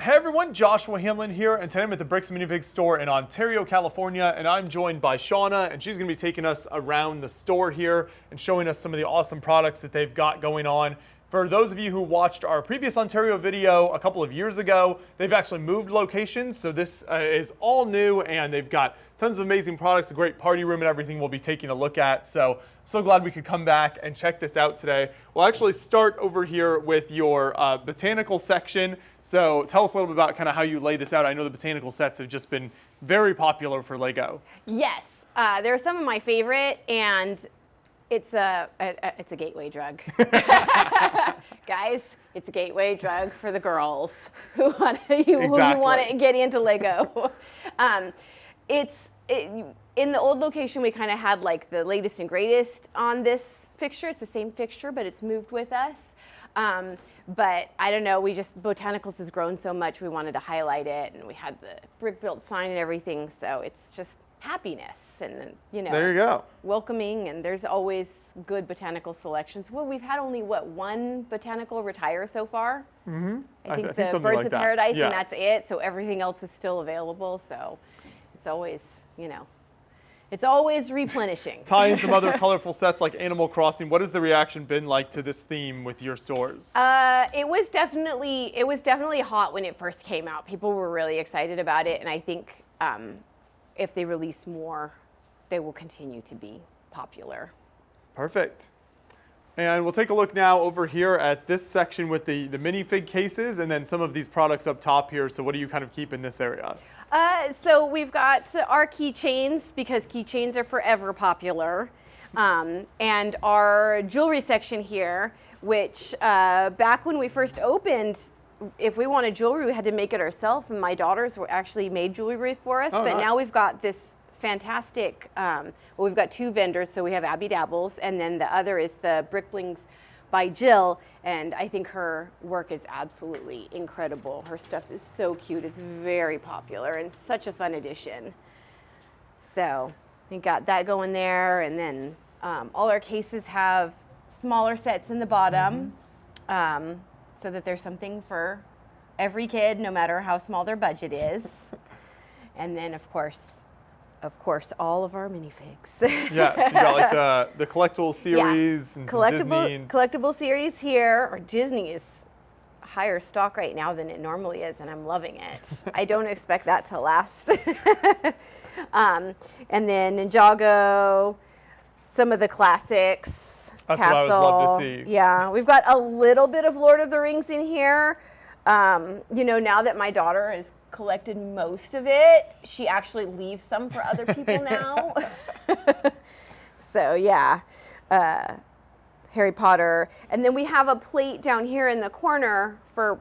Hey everyone, Joshua Hanlon here, and today I'm at the Bricks Minifig store in Ontario, California, and I'm joined by Shauna, and she's going to be taking us around the store here and showing us some of the awesome products that they've got going on. For those of you who watched our previous Ontario video a couple of years ago, they've actually moved locations, so this is all new, and they've got tons of amazing products, a great party room and everything we'll be taking a look at. So I'm so glad we could come back and check this out today. We'll actually start over here with your botanical section. So tell us a little bit about kind of how you lay this out. I know the botanical sets have just been very popular for Lego. Yes, they're some of my favorite, and it's a gateway drug. Guys, it's a gateway drug for the girls who want to get into Lego. In the old location, we kind of had like the latest and greatest on this fixture. It's the same fixture, but it's moved with us. But I don't know, Botanicals has grown so much, we wanted to highlight it, and we had the brick built sign and everything, so it's just happiness and, you know, there you go. Welcoming, and there's always good botanical selections. Well, we've had only, one botanical retire so far? Mm-hmm. I think the Birds of Paradise, yes. And that's it, so everything else is still available, so it's always, you know, it's always replenishing. Tie in some other colorful sets like Animal Crossing. What has the reaction been like to this theme with your stores? It was definitely hot when it first came out. People were really excited about it, and I think if they release more, they will continue to be popular. Perfect. And we'll take a look now over here at this section with the minifig cases and then some of these products up top here. So what do you kind of keep in this area? So we've got our keychains, because keychains are forever popular, and our jewelry section here, which back when we first opened, if we wanted jewelry, we had to make it ourselves, and my daughters were actually made jewelry for us. Oh, but nice. Now we've got this fantastic, well, we've got two vendors, so we have Abby Dabbles, and then the other is the Bricklinks by Jill, and I think her work is absolutely incredible. Her stuff is so cute. It's very popular and such a fun addition. So we got that going there, and then all our cases have smaller sets in the bottom, so that there's something for every kid, no matter how small their budget is. And then, of course, all of our minifigs. Yeah, so you got like the collectible series, and some Disney. Collectible series here. Or Disney is higher stock right now than it normally is, and I'm loving it. I don't expect that to last. And then Ninjago, some of the classics. That's Castle. what I would love to see. Yeah, we've got a little bit of Lord of the Rings in here. You know, now that my daughter has collected most of it, she actually leaves some for other people now. So yeah, Harry Potter. And then we have a plate down here in the corner for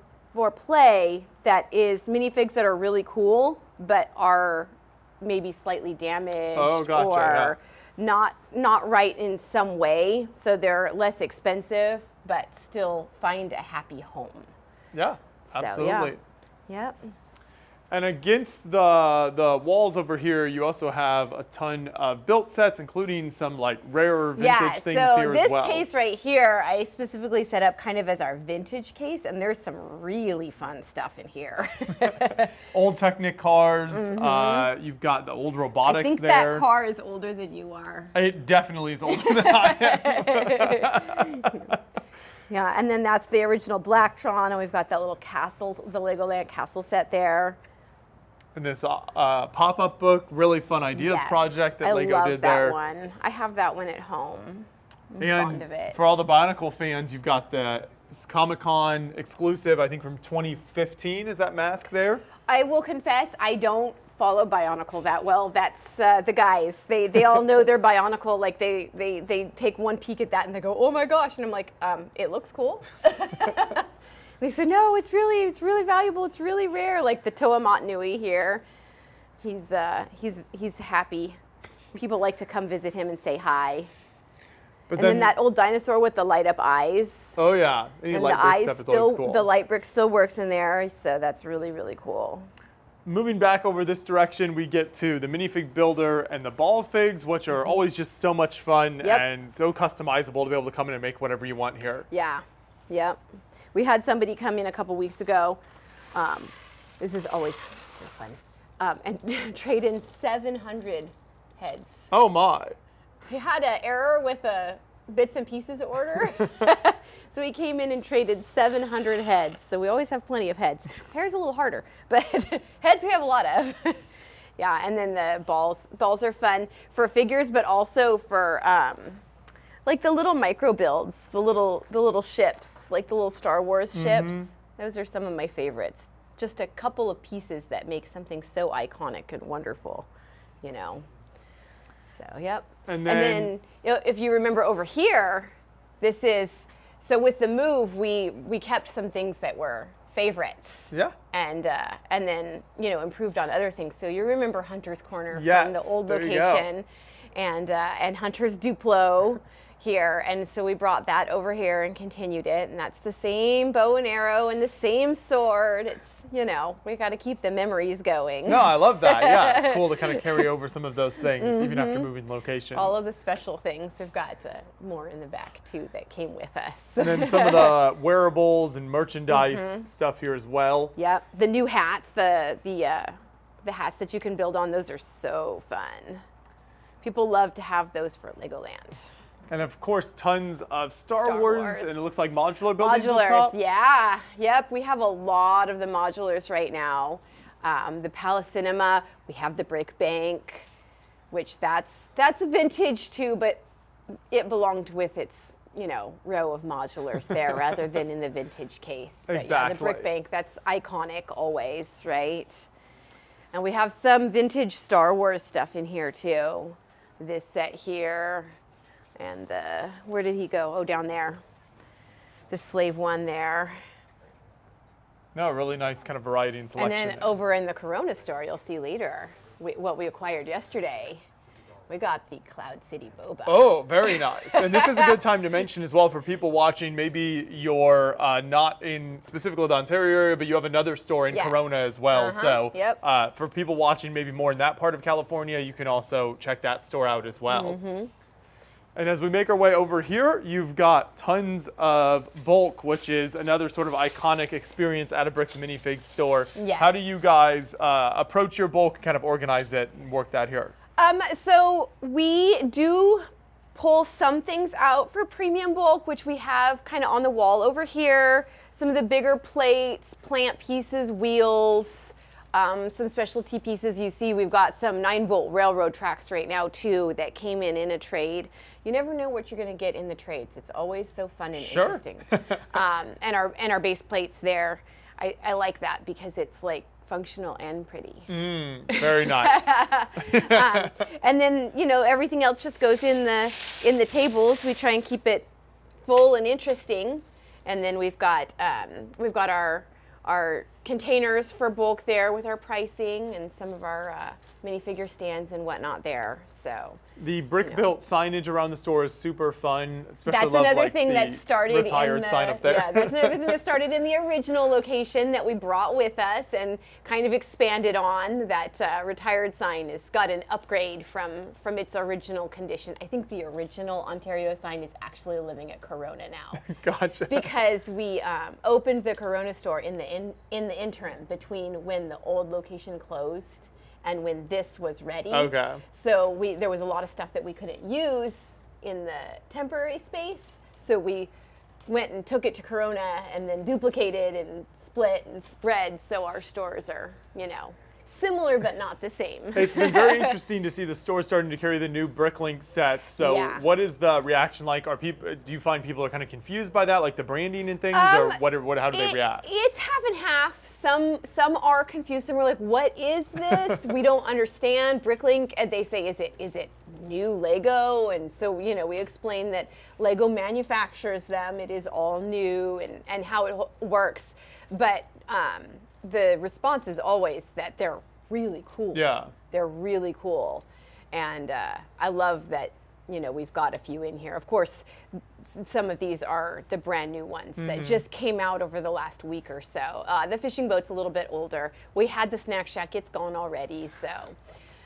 play that is minifigs that are really cool, but are maybe slightly damaged or not right in some way. So they're less expensive, but still find a happy home. Yeah. Absolutely. So, yeah. Yep. And against the walls over here, you also have a ton of built sets, including some like rare vintage things here as well. So this case right here, I specifically set up kind of as our vintage case, and there's some really fun stuff in here. Old Technic cars. You've got the old robotics there. I think that car is older than you are. It definitely is older than I am. Yeah, and then that's the original Blacktron, and we've got that little castle, the Legoland castle set there. And this pop-up book, really fun ideas project that Lego did there. I love that one. I have that one at home. I'm fond of it. For all the Botanical fans, you've got the Comic-Con exclusive, I think from 2015. Is that mask there? I will confess, I don't follow Bionicle that well. That's the guys. They all know they're Bionicle. Like they take one peek at that and they go, oh my gosh, and I'm like, it looks cool. They said, no, it's really valuable. It's really rare. Like the Toa Nui here, he's happy. People like to come visit him and say hi. But then that old dinosaur with the light up eyes. Oh yeah, and the eyes still, cool. The light brick still works in there, so that's really, really cool. Moving back over this direction, we get to the minifig builder and the ball figs, which are always just so much fun and so customizable to be able to come in and make whatever you want here. Yeah, yep. We had somebody come in a couple weeks ago This is always so fun. And trade in 700 heads. Oh my. He had an error with a bits and pieces order. So he came in and traded 700 heads. So we always have plenty of heads. Hair's a little harder, but heads we have a lot of. Yeah, and then the balls. Balls are fun for figures, but also for like the little micro builds, the little ships, like the little Star Wars ships. Those are some of my favorites. Just a couple of pieces that make something so iconic and wonderful, you know. So, yep. And then you know, if you remember over here, this is, so with the move, we kept some things that were favorites. Yeah. And then, you know, improved on other things. So you remember Hunter's Corner from the old there location and Hunter's Duplo here. And so we brought that over here and continued it. And that's the same bow and arrow and the same sword. It's, you know, we got to keep the memories going. No, I love that. Yeah, it's cool to kind of carry over some of those things even after moving locations. All of the special things. We've got more in the back too that came with us. And then some of the wearables and merchandise stuff here as well. Yep, the new hats, the hats that you can build on, those are so fun. People love to have those for Legoland. And of course, tons of Star Wars, and it looks like modular buildings Modulars, up top. yeah, yep. We have a lot of the modulars right now. The Palace Cinema, we have the Brick Bank, which that's vintage too, but it belonged with its, you know, row of modulars there rather than in the vintage case. But exactly. Yeah, the Brick Bank, that's iconic always, right? And we have some vintage Star Wars stuff in here too. This set here. And where did he go? Oh, down there. The Slave One there. No, really nice kind of variety and selection. And then over in the Corona store, you'll see later what we acquired yesterday. We got the Cloud City Boba. Oh, very nice. And this is a good time to mention as well for people watching, maybe you're not in specifically the Ontario area, but you have another store in Corona as well. So for people watching maybe more in that part of California, you can also check that store out as well. And as we make our way over here, you've got tons of bulk, which is another sort of iconic experience at a Bricks and Minifigs store. Yes. How do you guys approach your bulk, kind of organize it and work that here? So we do pull some things out for premium bulk, which we have kind of on the wall over here. Some of the bigger plates, plant pieces, wheels, some specialty pieces. You see we've got some 9-volt railroad tracks right now too that came in a trade. You never know what you're going to get in the trades. It's always so fun and interesting. And our base plates there, I like that because it's like functional and pretty. Very nice. And then, you know, everything else just goes in the tables. We try and keep it full and interesting. And then we've got our containers for bulk there with our pricing and some of our minifigure stands and whatnot there. So the brick built signage around the store is super fun. Especially that's love, another like, thing the that started retired in the, sign up there. Yeah, that's another thing that started in the original location that we brought with us and kind of expanded on. That retired sign has got an upgrade from its original condition. I think the original Ontario sign is actually living at Corona now. Gotcha. Because we opened the Corona store in the interim between when the old location closed and when this was ready. Okay. So there was a lot of stuff that we couldn't use in the temporary space. So we went and took it to Corona and then duplicated and split and spread. So our stores are, you know, similar but not the same. It's been very interesting to see the store starting to carry the new Bricklink sets. So what is the reaction like? Are people? Do you find people are kind of confused by that, like the branding and things, or how do they react? It's half and half. Some are confused and we're like, what is this? We don't understand Bricklink, and they say, is it new Lego? And so, you know, we explain that Lego manufactures them. It is all new and how it works. But the response is always that they're really cool. Yeah. They're really cool. And I love that, you know, we've got a few in here. Of course, some of these are the brand new ones that just came out over the last week or so. The fishing boat's a little bit older. We had the Snack Shack, it's gone already. So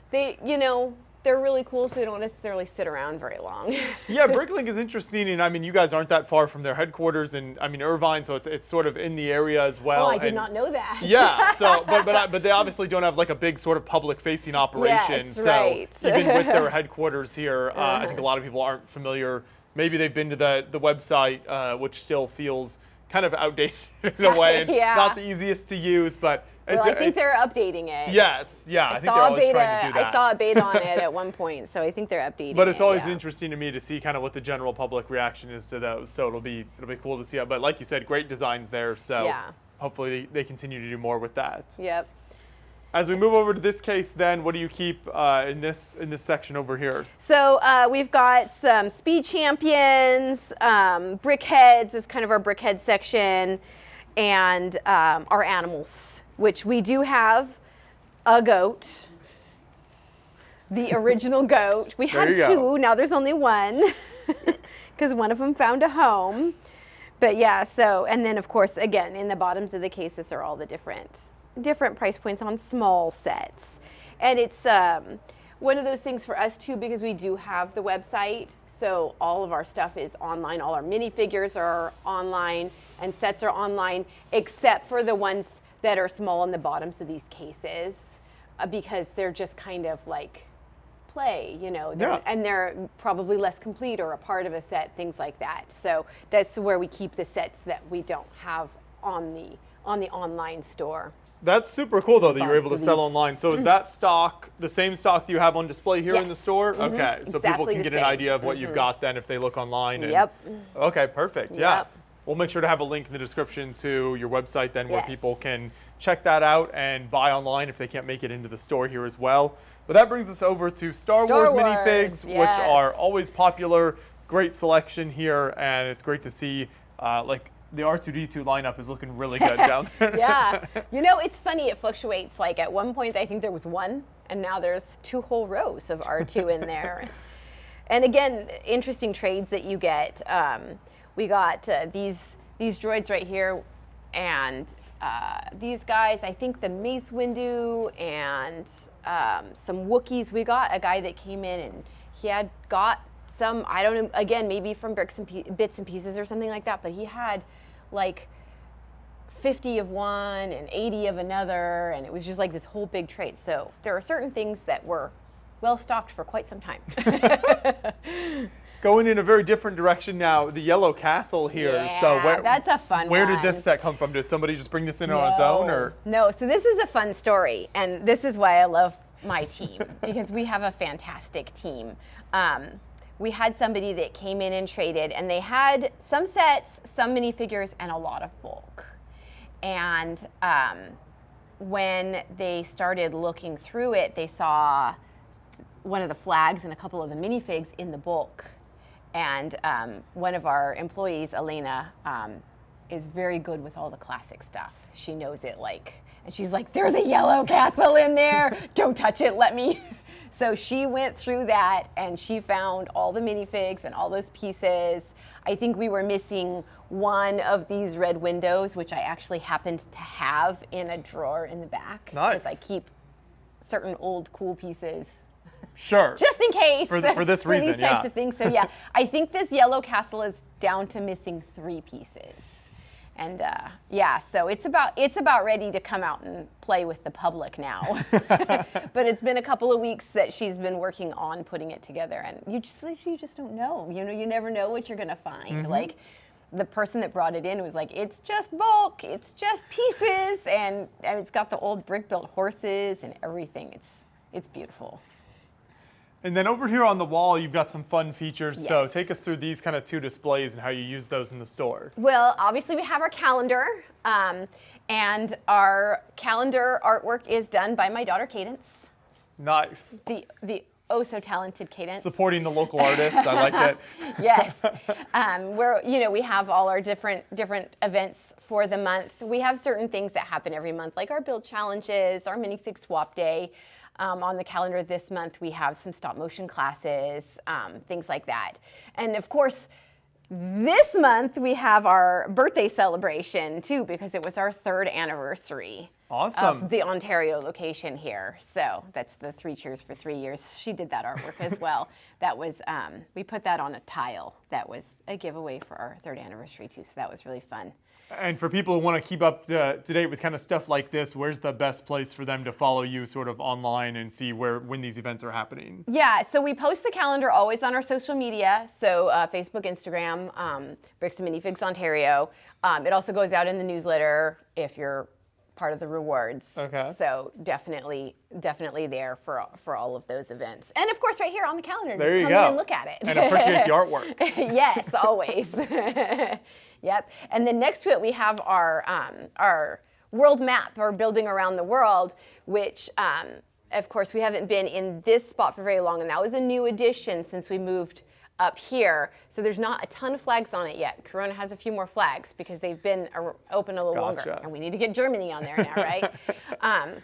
they, you know, they're really cool, so they don't necessarily sit around very long. Yeah, Bricklink is interesting, and I mean, you guys aren't that far from their headquarters, and I mean Irvine, so it's sort of in the area as well. Oh, I did not know that. Yeah, so but they obviously don't have like a big sort of public-facing operation. Yes, so right. even with their headquarters here, I think a lot of people aren't familiar. Maybe they've been to the website, which still feels kind of outdated in a way, and Yeah. not the easiest to use, but. Well, I think they're updating it. Yes, yeah, I think they're always trying to do that. I saw a beta on it at one point, so I think they're updating it. But it's always yeah. interesting to me to see kind of what the general public reaction is to those. So it'll be cool to see. But like you said, great designs there. So Yeah. hopefully they continue to do more with that. Yep. As we move over to this case, then what do you keep in this section over here? So we've got some speed champions, brickheads is kind of our brickhead section, and our animals, which we do have a goat, the original goat. We had two, now there's only one, because one of them found a home. But yeah, so, and then of course, again, in the bottoms of the cases are all the different price points on small sets. And it's one of those things for us too, because we do have the website, so all of our stuff is online. All our minifigures are online, and sets are online, except for the ones that are small on the bottoms of these cases, because they're just kind of like play, you know, and they're probably less complete or a part of a set, things like that. So that's where we keep the sets that we don't have on the online store. That's super cool though that you're able to sell online. So is that stock the same stock that you have on display here in the store? Okay, so people can get an idea of what you've got then if they look online. And, okay, perfect. Yeah. We'll make sure to have a link in the description to your website then where people can check that out and buy online if they can't make it into the store here as well. But that brings us over to Star Wars minifigs, which are always popular. Great selection here, and it's great to see like the R2-D2 lineup is looking really good down there. Yeah. You know, it's funny, it fluctuates. Like at one point I think there was one, and now there's 2 whole rows of R2 in there. And again, interesting trades that you get. We got these droids right here, and these guys, I think the Mace Windu and some Wookiees. We got a guy that came in and he had got some, I don't know, again, maybe from bits and pieces or something like that, but he had like 50 of one and 80 of another, and it was just like this whole big trade. So there are certain things that were well stocked for quite some time. Going in a very different direction now, the Yellow Castle here. Yeah, so that's a fun Where one. did this set come from? Did somebody just bring this in on its own, or? No, so this is a fun story, and this is why I love my team, because we have a fantastic team. We had somebody that came in and traded, and they had some sets, some minifigures, and a lot of bulk. And when they started looking through it, they saw one of the flags and a couple of the minifigs in the bulk. And one of our employees, Elena, is very good with all the classic stuff. She knows it and she's like, there's a yellow castle in there. Don't touch it, let me. So she went through that and she found all the minifigs and all those pieces. I think we were missing one of these red windows, which I actually happened to have in a drawer in the back. Nice. Because I keep certain old cool pieces. Sure. Just in case. For this reason, these types of things. So yeah, I think this yellow castle is down to missing 3 pieces. And yeah, so it's about ready to come out and play with the public now. But it's been a couple of weeks that she's been working on putting it together, and you just don't know. You know, you never know what you're gonna find. Like the person that brought it in was like, it's just bulk, it's just pieces, and it's got the old brick-built horses and everything. It's beautiful. And then over here on the wall, you've got some fun features. Yes. So take us through these kind of 2 displays and how you use those in the store. Well, obviously we have our calendar, and our calendar artwork is done by my daughter Cadence. Nice. The oh so talented Cadence. Supporting the local artists, I like it. Yes, we have all our different events for the month. We have certain things that happen every month, like our build challenges, our minifig swap day. On the calendar this month, we have some stop motion classes, things like that. And of course, this month we have our birthday celebration too, because it was our 3rd anniversary. Awesome. of the Ontario location here. So that's the 3 Cheers for 3 years. She did that artwork as well. That was, we put that on a tile. That was a giveaway for our 3rd anniversary too. So that was really fun. And for people who want to keep up to date with kind of stuff like this, where's the best place for them to follow you sort of online and see when these events are happening? Yeah, so we post the calendar always on our social media. So Facebook, Instagram, Bricks and Minifigs Ontario. It also goes out in the newsletter if you're part of the rewards. Okay. So definitely there for all of those events. And of course right here on the calendar, There just you come go. in and look at it. And appreciate the artwork. Yes, always. Yep. And then next to it we have our world map, our building around the world, which of course we haven't been in this spot for very long, and that was a new addition since we moved up here. So there's not a ton of flags on it yet. Corona has a few more flags because they've been open a little longer. And we need to get Germany on there now, right?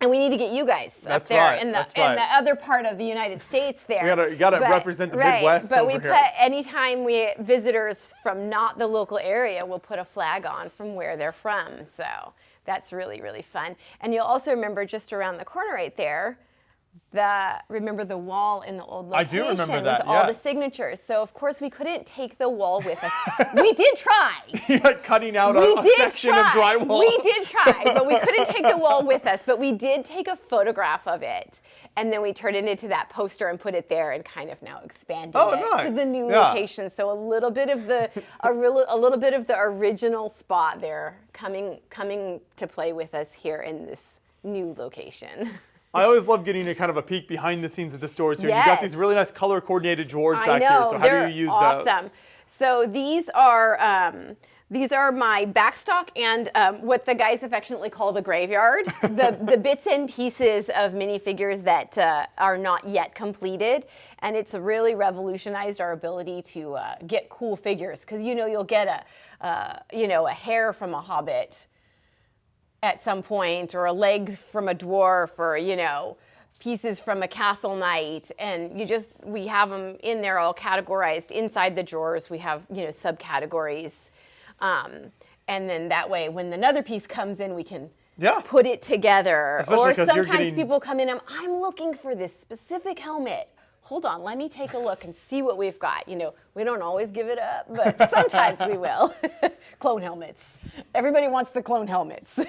And we need to get you guys up there in the other part of the United States there. You gotta represent the Midwest But over we here. put, anytime visitors from not the local area, we'll put a flag on from where they're from. So that's really, really fun. And you'll also remember just around the corner right there, remember the wall in the old location? I do remember that, with all the yes. signatures. So of course we couldn't take the wall with us. We did try. You're like cutting out a section of drywall. We did try, but we couldn't take the wall with us. But we did take a photograph of it, and then we turned it into that poster and put it there, and kind of now expanded it to the new location. So a little bit of the original spot there coming to play with us here in this new location. I always love getting a kind of a peek behind the scenes of the stores here. Yes. You've got these really nice color coordinated drawers back here. So how they're do you use awesome. those? So these are my backstock and what the guys affectionately call the graveyard, the bits and pieces of minifigures that are not yet completed. And it's really revolutionized our ability to get cool figures, because you'll get a hair from a hobbit at some point, or a leg from a dwarf, or pieces from a castle knight, and we have them in there all categorized inside the drawers. We have subcategories, and then that way when another piece comes in, we can put it together. Especially or sometimes people come in and I'm looking for this specific helmet. Hold on, let me take a look and see what we've got. We don't always give it up, but sometimes we will. Clone helmets. Everybody wants the clone helmets.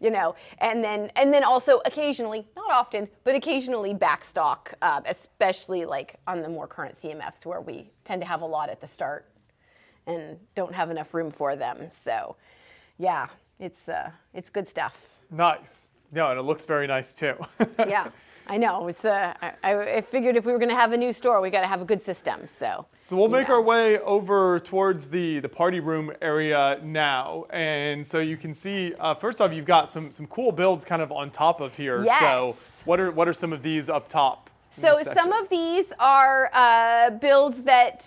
And then also occasionally, not often, but occasionally backstock, especially like on the more current CMFs where we tend to have a lot at the start and don't have enough room for them. So yeah, it's good stuff. Nice. No, and it looks very nice too. Yeah. I know. It's, I figured if we were going to have a new store, we got to have a good system. So we'll make our way over towards the party room area now, and so you can see. First off, you've got some cool builds kind of on top of here. Yes. So what are some of these up top? So some of these are builds that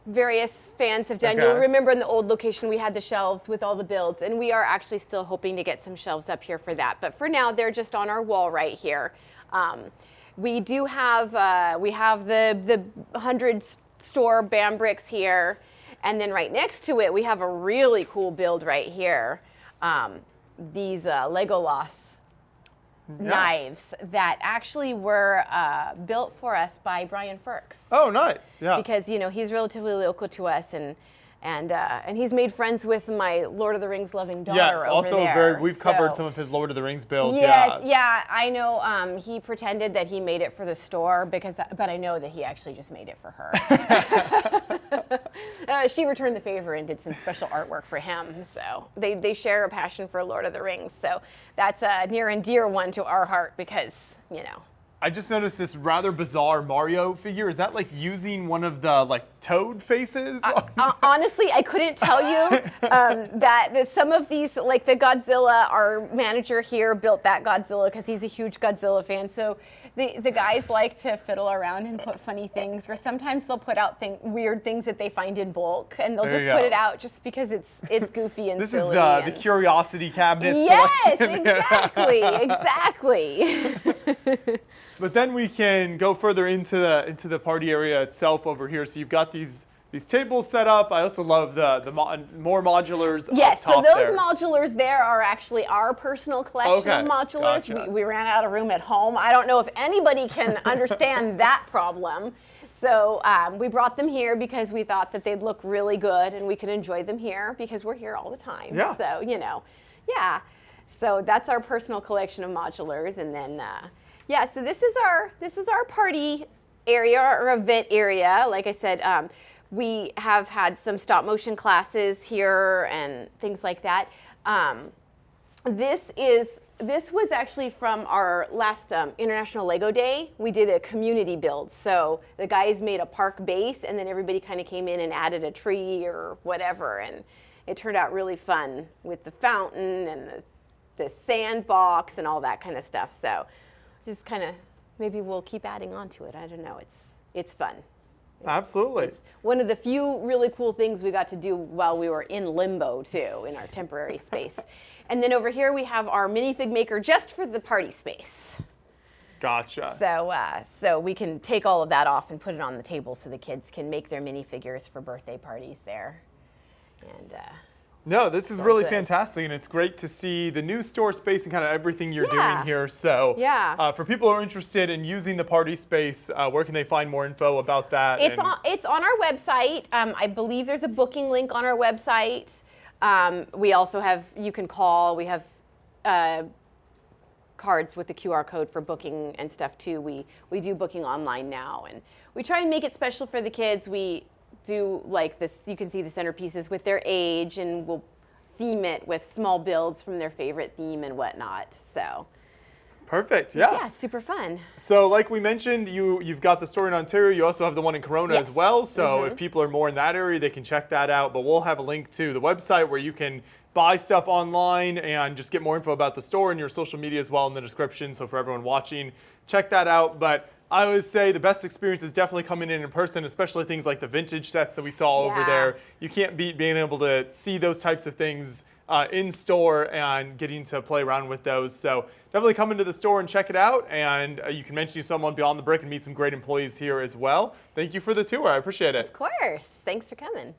various fans have done. Okay. You'll remember in the old location we had the shelves with all the builds, and we are actually still hoping to get some shelves up here for that. But for now, they're just on our wall right here. We do have the 100 store BAM bricks here, and then right next to it we have a really cool build right here. These Legolas knives that actually were built for us by Brian Firks. Oh, nice. Yeah. Because he's relatively local to us, and he's made friends with my Lord of the Rings loving daughter. Yes, over also there. we've covered some of his Lord of the Rings builds. Yes, yeah, I know. He pretended that he made it for the store but I know that he actually just made it for her. She returned the favor and did some special artwork for him. So they share a passion for Lord of the Rings. So that's a near and dear one to our heart because I just noticed this rather bizarre Mario figure. Is that like using one of the toad faces? Honestly, I couldn't tell you that some of these, like the Godzilla, our manager here built that Godzilla because he's a huge Godzilla fan. So the guys like to fiddle around and put funny things, or sometimes they'll put out weird things that they find in bulk, and they'll just put it out just because it's goofy and this silly. This is the curiosity cabinet Yes, selection. exactly. But then we can go further into the party area itself over here. So you've got these these tables set up. I also love the more modulars Yes, up top so those there. modulars there are actually our personal collection of Okay, modulars. gotcha. We ran out of room at home. I don't know if anybody can understand that problem. So we brought them here because we thought that they'd look really good and we could enjoy them here because we're here all the time. Yeah. So, you know, yeah. So that's our personal collection of modulars. And then, yeah, so this is our party area or event area. Like I said, we have had some stop motion classes here and things like that. This was actually from our last International Lego Day. We did a community build. So the guys made a park base and then everybody kind of came in and added a tree or whatever. And it turned out really fun with the fountain and the sandbox and all that kind of stuff. So just kind of, maybe we'll keep adding on to it. I don't know, it's fun. Absolutely. It's one of the few really cool things we got to do while we were in limbo too, in our temporary space. And then over here we have our minifig maker just for the party space. Gotcha. So we can take all of that off and put it on the table so the kids can make their minifigures for birthday parties there. And no, this is so really good. fantastic, and it's great to see the new store space and kind of everything you're Yeah. doing here. So, Yeah. For people who are interested in using the party space, where can they find more info about that? It's on our website. I believe there's a booking link on our website. We also have, you can call, we have cards with the QR code for booking and stuff too. We do booking online now, and we try and make it special for the kids. We do like this, you can see the centerpieces with their age, and we'll theme it with small builds from their favorite theme and whatnot. So Perfect. Yeah. yeah, super fun. So, like we mentioned, you've got the store in Ontario. You also have the one in Corona as Yes. well. So, if people are more in that area, they can check that out. But we'll have a link to the website where you can buy stuff online and just get more info about the store and your social media as well in the description. So, for everyone watching, check that out. But I would say the best experience is definitely coming in person, especially things like the vintage sets that we saw over Yeah. there. You can't beat being able to see those types of things in store and getting to play around with those. So definitely come into the store and check it out. And you can mention someone Beyond the Brick and meet some great employees here as well. Thank you for the tour. I appreciate it. Of course. Thanks for coming.